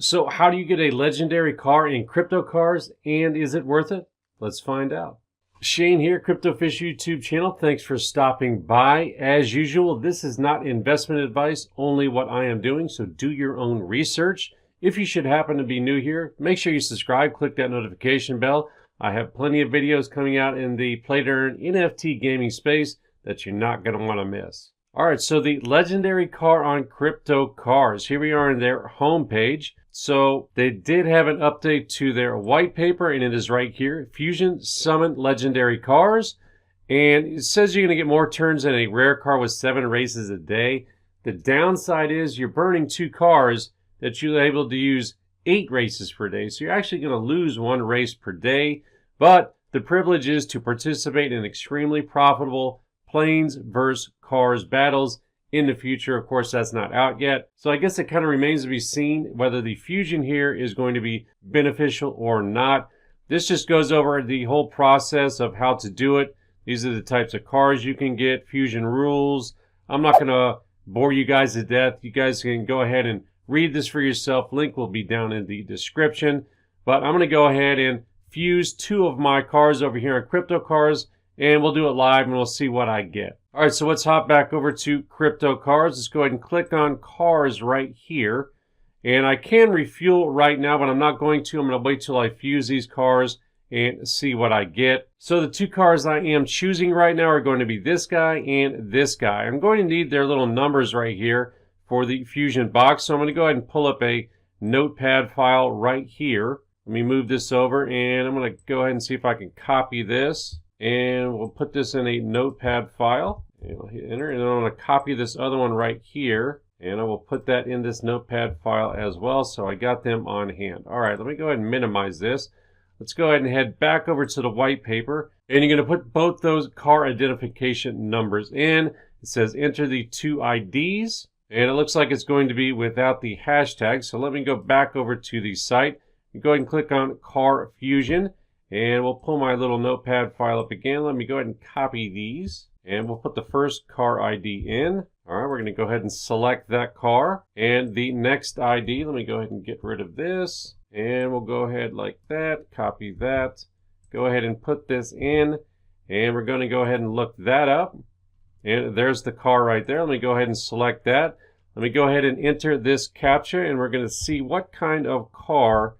So how do you get a legendary car in crypto cars, and is it worth it? Let's find out. Shane here, CryptoFish YouTube channel. Thanks for stopping by. As usual, this is not investment advice, only what I am doing, so do your own research. If you should happen to be new here, make sure you subscribe, click that notification bell. I have plenty of videos coming out in the play to earn NFT gaming space that you're not going to want to miss. All right, so the legendary car on crypto cars. Here we are in their homepage. So they did have an update to their white paper, and it is right here. Fusion Summon Legendary Cars. And it says you're going to get more turns than a rare car with 7 races a day. The downside is you're burning 2 cars that you're able to use 8 races per day. So you're actually going to lose 1 race per day. But the privilege is to participate in extremely profitable planes versus cars battles in the future. Of course, that's not out yet. So I guess it kind of remains to be seen whether the fusion here is going to be beneficial or not. This just goes over the whole process of how to do it. These are the types of cars you can get, fusion rules. I'm not going to bore you guys to death. You guys can go ahead and read this for yourself. Link will be down in the description. But I'm going to go ahead and fuse 2 of my cars over here on crypto cars, and we'll do it live and we'll see what I get. All right, so let's hop back over to crypto cars. Let's go ahead and click on cars right here. And I can refuel right now, but I'm not going to. I'm going to wait till I fuse these cars and see what I get. So the 2 cars I am choosing right now are going to be this guy and this guy. I'm going to need their little numbers right here for the fusion box. So I'm going to go ahead and pull up a notepad file right here. Let me move this over, and I'm going to go ahead and see if I can copy this. And we'll put this in a notepad file. And I'll hit enter, and then I'm going to copy this other one right here. And I will put that in this notepad file as well, so I got them on hand. All right, let me go ahead and minimize this. Let's go ahead and head back over to the white paper. And you're going to put both those car identification numbers in. It says enter the 2 IDs. And it looks like it's going to be without the hashtag. So let me go back over to the site. Go ahead and click on Car Fusion. And we'll pull my little notepad file up again. Let me go ahead and copy these. And we'll put the first car ID in. All right, we're going to go ahead and select that car. And the next ID, let me go ahead and get rid of this. And we'll go ahead like that, copy that. Go ahead and put this in. And we're going to go ahead and look that up. And there's the car right there. Let me go ahead and select that. Let me go ahead and enter this CAPTCHA, and we're going to see what kind of car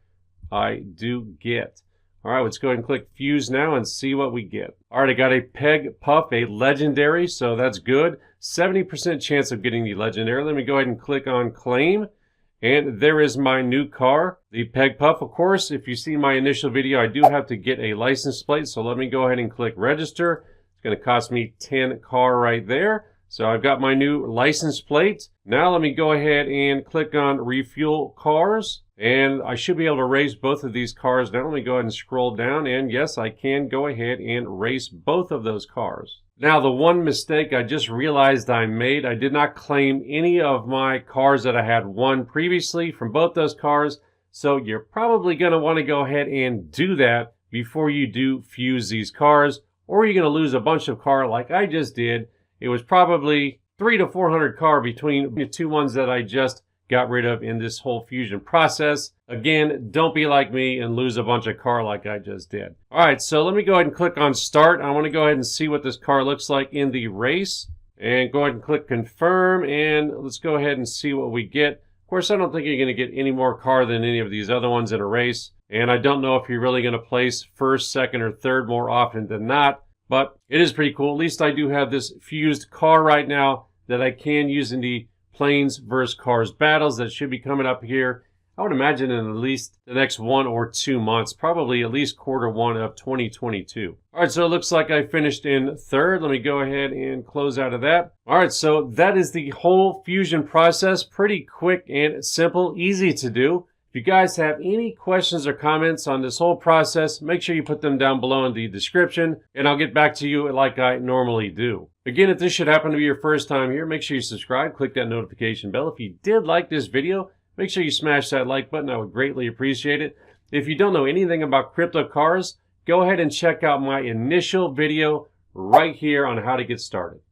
I do get. All right, let's go ahead and click Fuse now and see what we get. All right, I got a Peg Puff, a legendary, so that's good. 70% chance of getting the legendary. Let me go ahead and click on Claim. And there is my new car, the Peg Puff. Of course, if you see my initial video, I do have to get a license plate. So let me go ahead and click Register. It's going to cost me 10 car right there. So I've got my new license plate. Now let me go ahead and click on Refuel Cars. And I should be able to race both of these cars down. Let me go ahead and scroll down. And yes, I can go ahead and race both of those cars. Now, the one mistake I just realized I made, I did not claim any of my cars that I had won previously from both those cars. So you're probably going to want to go ahead and do that before you do fuse these cars, or you're going to lose a bunch of car like I just did. It was probably 300 to 400 car between the 2 ones that I just got rid of in this whole fusion process. Again, don't be like me and lose a bunch of car like I just did. All right, so let me go ahead and click on Start. I want to go ahead and see what this car looks like in the race. And go ahead and click Confirm, and let's go ahead and see what we get. Of course, I don't think you're going to get any more car than any of these other ones in a race. And I don't know if you're really going to place first, second, or third more often than not. But it is pretty cool. At least I do have this fused car right now that I can use in the planes versus cars battles that should be coming up here. I would imagine in at least the next 1 or 2 months, probably at least Q1 of 2022. All right, so it looks like I finished in 3rd. Let me go ahead and close out of that. All right, so that is the whole fusion process. Pretty quick and simple, easy to do. If you guys have any questions or comments on this whole process, make sure you put them down below in the description, and I'll get back to you like I normally do. Again, if this should happen to be your first time here, make sure you subscribe, click that notification bell. If you did like this video, make sure you smash that like button. I would greatly appreciate it. If you don't know anything about crypto cars, go ahead and check out my initial video right here on how to get started.